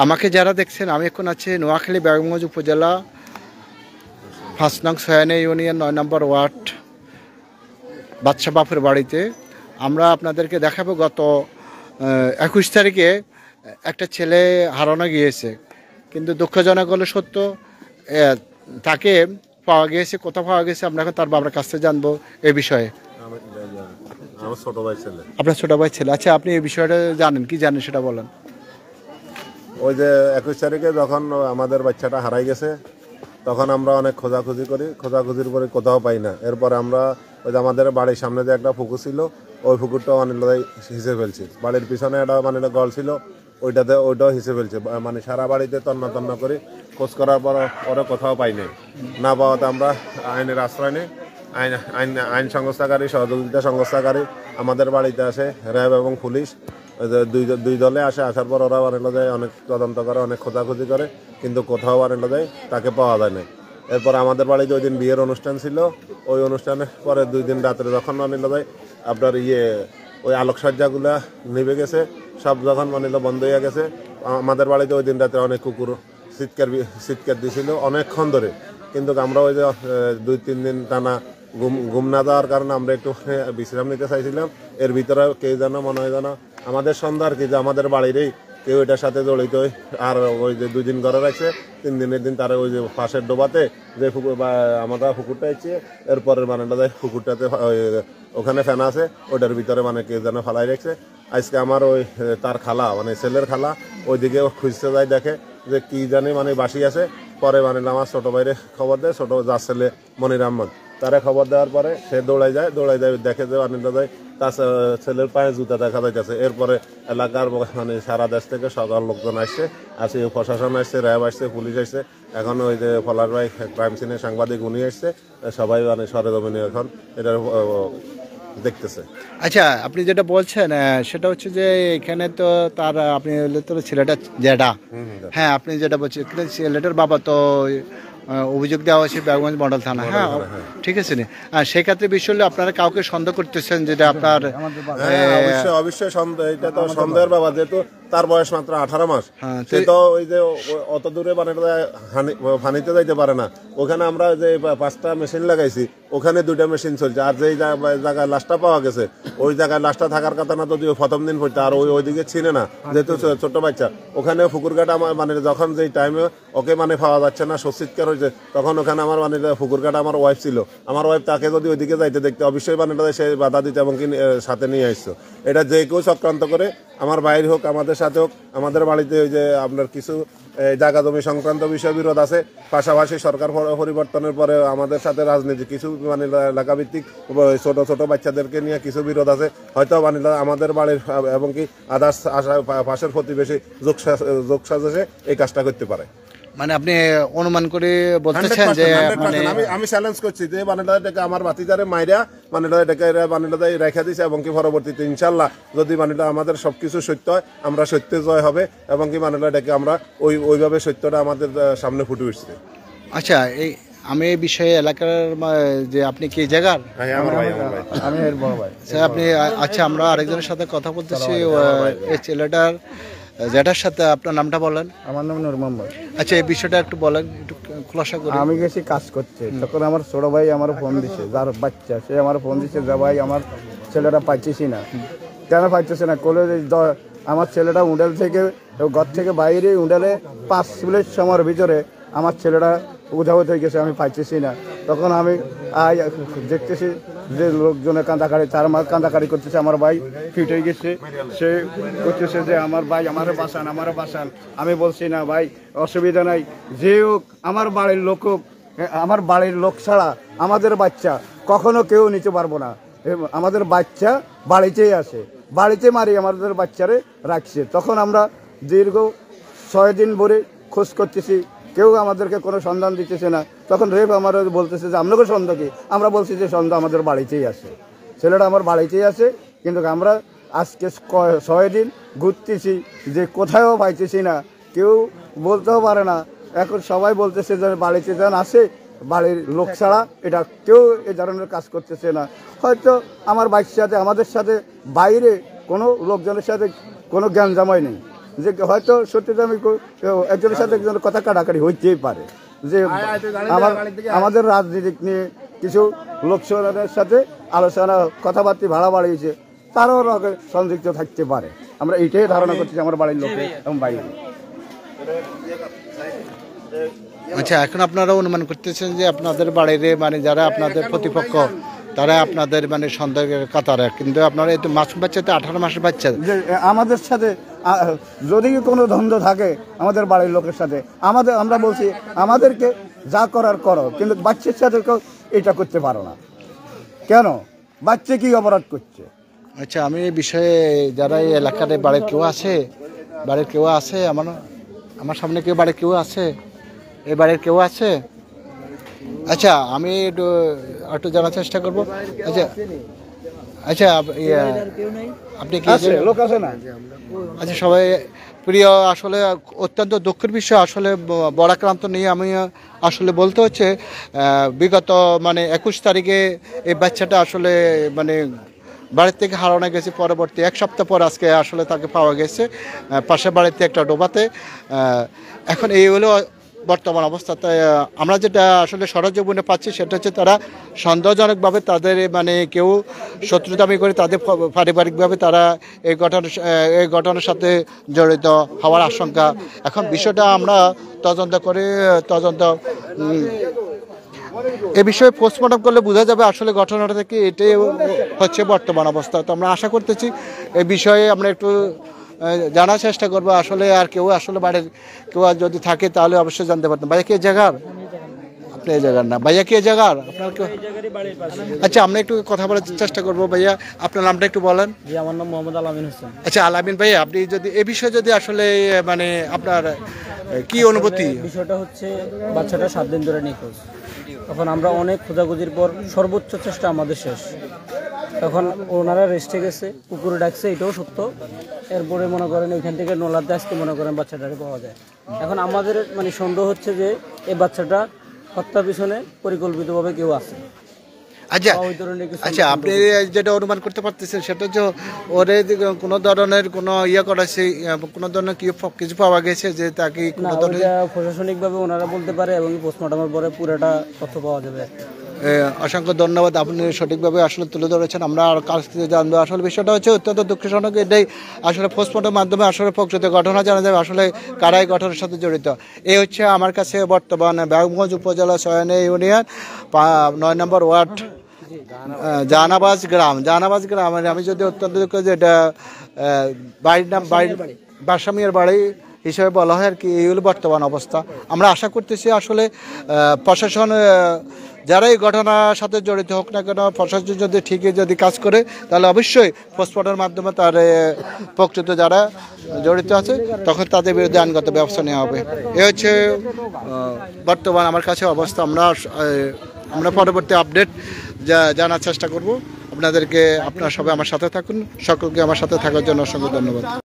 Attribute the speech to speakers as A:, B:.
A: আমাকে যারা দেখছেন, আমি এখন আছি নোয়াখালী বেগমগঞ্জ উপজেলা 5 নং সয়ানে ইউনিয়ন 9 নম্বর ওয়ার্ড বাদশা বাপুর বাড়িতে। আমরা আপনাদেরকে দেখাবো গত 21 তারিখে একটা ছেলে হারানো গিয়েছে, কিন্তু দুঃখজনক হলো সত্য, তাকে পাওয়া গিয়েছে। কোথাও পাওয়া গেছে আমরা এখন তার বাবার কাছ থেকে জানবো এই বিষয়ে।
B: আমার ছোট ভাই ছেলে।
A: আপনার ছোট ভাই ছেলে? আচ্ছা, আপনি এই বিষয়টা জানেন, কি জানেন সেটা বলেন।
B: ওই যে 21 তারিখে যখন আমাদের বাচ্চাটা হারাই গেছে, তখন আমরা অনেক খোঁজাখুঁজি করি, খোঁজাখুঁজির পরে কোথাও পাই না। এরপরে আমরা ওই যে আমাদের বাড়ির সামনে যে একটা পুকুর ছিল, ওই পুকুরটাও মানে হিসেবে ফেলছি। বাড়ির পিছনে একটা মানে গল ছিল, ওইটাও হিসেবে ফেলছে। মানে সারা বাড়িতে তন্ন তন্ন করি, খোঁজ করার পর ওরা কোথাও পাই নাই। না পাওয়াতে আমরা আইনের আশ্রয় নিই। আইন সংস্থাকারী, সহযোগিতা সংস্থাকারী আমাদের বাড়িতে আসে, র্যাব এবং পুলিশ দুই দলে আসে। আসার পর ওরা বানানো যায়, অনেক তদন্ত করে, অনেক খোঁজাখুঁজি করে, কিন্তু কোথাও বানানো যায় তাকে পাওয়া যায় না। এরপর আমাদের বাড়িতে ওই দিন বিয়ের অনুষ্ঠান ছিল, ওই অনুষ্ঠানের পরে 2 দিন রাত্রে যখন বানানো যায় আপনার ওই আলোকসজ্জাগুলা নিভে গেছে, সব যখন বানানো বন্ধ হয়ে গেছে। আমাদের বাড়িতে ওই দিন রাত্রে অনেক কুকুর চিৎকার দিয়েছিল অনেকক্ষণ ধরে, কিন্তু আমরা ওই যে 2-3 দিন টানা ঘুম না দেওয়ার কারণে আমরা একটু বিশ্রাম নিতে চাইছিলাম। এর ভিতরে কেউ যেন মনে হয় যেন আমাদের সন্ধ্যা আর কি, যে আমাদের বাড়িরই কেউ এটার সাথে জড়িত। আর ওই যে 2 দিন ঘরে রাখছে, 3 দিনের দিন তারা ওই যে পাশের ডোবাতে যে পুকুর বা আমরা পুকুরটা ইচ্ছে, এরপরের মানেটা যায় পুকুরটাতে ওখানে ফেনা আছে, ওইটার ভিতরে মানে কেউ যেন ফালাই রাখছে। আজকে আমার ওই তার খালা, মানে ছেলের খালা, ওইদিকে খুঁজতে যায়, দেখে যে কি জানি মানে বাসি আছে। পরে মানে আমার ছোটো ভাইরে খবর দেয়, ছোটো যার ছেলে মনির আহমদ, তারা খবর দেওয়ার পরে সে দৌড়ায় যায়, দেখে যে অনিন্দা যায় তার ছেলের পায়ে জুতা দেখা যাইতেছে। এরপরে এলাকার মানে সারা দেশ থেকে সকল লোকজন আসছে, প্রশাসন আসছে, র্যাব আসছে, পুলিশ আসছে। এখন ওই যে পলাশ ভাই ক্রাইম সিনের সাংবাদিক, উনি আসছে, সবাই মানে সরেজমিনে এখন এটা দেখতেছে।
A: আচ্ছা, আপনি যেটা বলছেন সেটা হচ্ছে যে এখানে তো তার আপনি তো ছেলেটা যেটা, হ্যাঁ আপনি যেটা বলছেন ছেলেটার বাবা তো অভিযোগ দেওয়া হয়েছে বেগমগঞ্জ মডেল থানা। হ্যাঁ, ঠিক আছে। সেক্ষেত্রে বিষয় হলে আপনারা কাউকে সন্দেহ করতেছেন যেটা আপনার?
B: অবশ্যই এটা তো সন্দেহের ব্যাপার, যেহেতু তার বয়স মাত্র 18 মাস। সে তো ওই যে অত দূরে মানে ফানিতে যাইতে পারে না। ওখানে আমরা যে 5টা মেশিন লাগাইছি, ওখানে 2টা মেশিন চলছে। আর যেই জায়গায় লাশটা পাওয়া গেছে, ওই জায়গায় লাশটা থাকার কথা না, যদিও প্রথম দিন পড়তে, আর ওইদিকে চিনে না, যেহেতু ছোট বাচ্চা। ওখানে পুকুরঘাট আমার মানে যখন যেই টাইমে ওকে মানে পাওয়া যাচ্ছে না, সচিৎকার হয়েছে, তখন ওখানে আমার মানে পুকুরঘাট আমার ওয়াইফ ছিল। আমার ওয়াইফ তাকে যদি ওইদিকে যাইতে দেখতে, অবশ্যই মানে সে বাধা দিতে এবং কি সাথে নিয়ে আসছো। এটা যে কেউ চক্রান্ত করে, আমার বাইরে হোক, আমাদের সাথে হোক, আমাদের বাড়িতে ওই যে আপনার কিছু জায়গা জমি সংক্রান্ত বিষয় বিরোধ আছে। পাশাপাশি সরকার পরিবর্তনের পরে আমাদের সাথে রাজনীতি কিছু মানে এলাকাভিত্তিক ছোট ছোট বাচ্চাদেরকে নিয়ে কিছু বিরোধ আছে। হয়তো মানে আমাদের বাড়ির এবং কি আদার্স পাশের প্রতিবেশী যোগসাজশে এই কাজটা করতে পারে।
A: মানে আপনি অনুমান করে বলতেছেন যে
B: আমি চ্যালেঞ্জ করছি যে বানেটাকে আমার বাতিদারে মাইরা বানেটা এটাকে বানেটা রেখে দিছে, এবং কি পরবর্তীতে ইনশাল্লাহ যদি বানেটা আমাদের সবকিছু সত্য হয়, আমরা সত্য জয় হবে, এবং কি বানেটা এটাকে আমরা ওইভাবে সত্যটা আমাদের সামনে ফুটে উঠছে।
A: আচ্ছা, আমি এই বিষয়ে এলাকার যে আপনি কি জায়গার?
B: আমি এর বড় ভাই।
A: আপনি? আচ্ছা, আমরা আরেকজনের সাথে কথা বলতেছি, এই ছেলেটার যেটার সাথে। আপনার নামটা বলেন।
C: আমার নাম নূর মোহাম্মদ।
A: আচ্ছা, এই বিষয়টা একটু বলেন, একটু খোলাসা করে।
C: আমি গেছি কাজ করতে, তখন আমার ছোট ভাই আমার ফোন দিছে, যার বাচ্চা, সে আমার ফোন দিছে যে ভাই আমার ছেলেটা পাইতেছি না। কেন পাইতেছে না? কোলে আমার ছেলেটা উডেল থেকে, ঘর থেকে বাইরে উডেলে 5 মিনিট সময়ের ভিতরে আমার ছেলেটা উধাও হয়ে গেছে, আমি পাইতেছি না। তখন আমি দেখতেছি যে লোকজনের কান্দাকাড়ি, 4 মাস কান্দাকাড়ি করতেছে। আমার ভাই ফিট হয়ে গেছে, সে করতেছে যে আমার ভাই আমারও বাঁচান। আমি বলছি না ভাই, অসুবিধা নাই, যে হোক আমার বাড়ির লোক হোক, আমার বাড়ির লোক ছাড়া আমাদের বাচ্চা কখনো কেউ নিতে পারবো না। আমাদের বাচ্চা বাড়িতেই আসে, বাড়িতে মারি আমাদের বাচ্চারে রাখছে। তখন আমরা দীর্ঘ 6 দিন ভরে খোঁজ করতেছি, কেউ আমাদেরকে কোনো সন্ধান দিতেছে না। তখন রেপ আমার বলতেছে যে আপনাকে সন্দেহ কি? আমরা বলছি যে সন্দেহ আমাদের বাড়িতেই আছে, ছেলেটা আমার বাড়িতেই আছে। কিন্তু আমরা আজকে 6 দিন ঘুরতেছি, যে কোথাও পাইতেছি না, কেউ বলতেও পারে না। এখন সবাই বলতেছে যে বাড়িতে যান আসে, বাড়ির লোক ছাড়া এটা কেউ এ ধরনের কাজ করতেছে না। হয়তো আমার বাড়ির সাথে আমাদের সাথে বাইরে কোনো লোকজনের সাথে কোনো জ্ঞান জামাই নেই, যে হয়তো সত্যিটা আমি একজনের সাথে একজনের কথা কাটাকাটি হইতেই পারে, যে আমাদের রাজনীতি নিয়ে কিছু লোকজনের সাথে আলোচনা কথাবার্তা ভাড়া বাড়িয়েছে, তারাও সংযুক্ত থাকতে পারে। আমরা এইটাই ধারণা করছি আমার বাড়ির লোকে এবং বাইরে।
A: আচ্ছা, এখন আপনারা অনুমান করতেছেন যে আপনাদের বাড়ির মানে যারা আপনাদের প্রতিপক্ষ তারা আপনাদের মানে সন্দেহের কাতারে, কিন্তু আপনারা এই তো মাসুম বাচ্চা তো 18 মাসের বাচ্চা,
C: যে আমাদের সাথে যদি কোনো দ্বন্দ্ব থাকে আমাদের বাড়ির লোকের সাথে, আমরা বলছি আমাদেরকে যা করার করো, কিন্তু বাচ্চার সাথে এটা করতে পারো না। কেন? বাচ্চা কি অপরাধ করছে?
A: আচ্ছা, আমি এই বিষয়ে যারা এই এলাকার বাড়ির কেউ আছে আমার সামনে কেউ বাড়ির কেউ আছে, এই বাড়ির কেউ আছে? আচ্ছা, আমি একটু জানার চেষ্টা করবো। আচ্ছা আপনি কি
C: লোক আছে না?
A: আচ্ছা, সবাই প্রিয়, আসলে অত্যন্ত দুঃখের বিষয়, আসলে বরাক্রান্ত নিয়ে আমি আসলে বলতে হচ্ছে বিগত মানে 21 তারিখে এই বাচ্চাটা আসলে মানে বাড়ির থেকে হারানো গেছে, পরবর্তী 1 সপ্তাহ পর আজকে আসলে তাকে পাওয়া গেছে পাশের বাড়িতে একটা ডোবাতে। এখন এই হলো বর্তমান অবস্থা। তাই আমরা যেটা আসলে সরজীবনে পাচ্ছি সেটা হচ্ছে তারা সন্দেহজনকভাবে তাদের মানে কেউ শত্রুতামি করে তাদের পারিবারিকভাবে তারা এই ঘটনার সাথে জড়িত হওয়ার আশঙ্কা। এখন বিষয়টা আমরা তদন্ত এ বিষয়ে পোস্টমর্টম করলে বোঝা যাবে আসলে ঘটনাটা থেকে এটাই হচ্ছে বর্তমান অবস্থা। তো আমরা আশা করতেছি এই বিষয়ে আমরা একটু জানার চেষ্টা করবো, আসলে আর কেউ আসলে বাড়ির কেউ যদি থাকে তাহলে অবশ্যই জানতে পারতাম। ভাইয়া কি জায়গার? আপনি এই জায়গার না? ভাইয়া কি জায়গার? আপনার কেউ? আচ্ছা, আমরা একটু কথা বলার চেষ্টা করবো। ভাইয়া, আপনার নামটা একটু বলেন।
D: জি, আমার নাম মোহাম্মদ আলামিন হোসেন।
A: আচ্ছা, আলামিন ভাইয়া, আপনি যদি এ বিষয়ে যদি আসলে মানে আপনার কি অনুভূতি?
D: বিষয়টা হচ্ছে বাচ্চাটা 7 দিন ধরে নিখোঁজ। তখন আমরা অনেক খোঁজাখুঁজির পর সর্বোচ্চ চেষ্টা আমাদের শেষ, তখন ওনারা রেস্টে গেছে, কুকুরে ডাকছে, এটাও সত্য। এরপরে মনে করেন এখান থেকে নলাতে আজকে মনে করেন বাচ্চাটাকে পাওয়া যায়। এখন আমাদের মানে সন্দেহ হচ্ছে যে এই বাচ্চাটা হত্যার পিছনে পরিকল্পিতভাবে কেউ আছে।
A: আচ্ছা, আপনি যেটা অনুমান করতে পারতেছেন সেটা হচ্ছে ওরে কোনো ধরনের কোনো করাছে, কোনো ধরনের কিছু পাওয়া গেছে যে তাকে কোনো ধরনের
D: প্রশাসনিকভাবে ওনারা বলতে পারে এবং পোস্টমর্টমের পরে পুরোটা তথ্য পাওয়া যাবে।
A: অসংখ্য ধন্যবাদ, আপনি সঠিকভাবে আসলে তুলে ধরেছেন। আমরা আর কাছ থেকে জানবো। আসলে বিষয়টা হচ্ছে অত্যন্ত দুঃখজনক। এটাই আসলে পোস্টমর্টমের মাধ্যমে আসলে প্রকৃত ঘটনা জানা যাবে, আসলে কারাই ঘটনার সাথে জড়িত। এই হচ্ছে আমার কাছে বর্তমান বেগমগঞ্জ উপজেলা সয়নে ইউনিয়ন 9 নম্বর ওয়ার্ড জাহানাবাজ গ্রাম। আমি যদি অত্যন্ত দুঃখ যে এটা বাড়ির নাম বাসামিয়ার বাড়ি হিসেবে বলা হয় আর কি। এই হলো বর্তমান অবস্থা। আমরা আশা করতেছি আসলে প্রশাসন যারা এই ঘটনার সাথে জড়িত হোক না কেন, প্রশাসন যদি ঠিকই যদি কাজ করে তাহলে অবশ্যই পোস্টমর্টমের মাধ্যমে তার প্রকৃত যারা জড়িত আছে তখন তাদের বিরুদ্ধে আইনগত ব্যবস্থা নেওয়া হবে। এ হচ্ছে বর্তমান আমার কাছে অবস্থা। আমরা পরবর্তী আপডেট জানার চেষ্টা করব আপনাদেরকে। আপনারা সবাই আমার সাথে থাকুন। সকলকে আমার সাথে থাকার জন্য অসংখ্য ধন্যবাদ।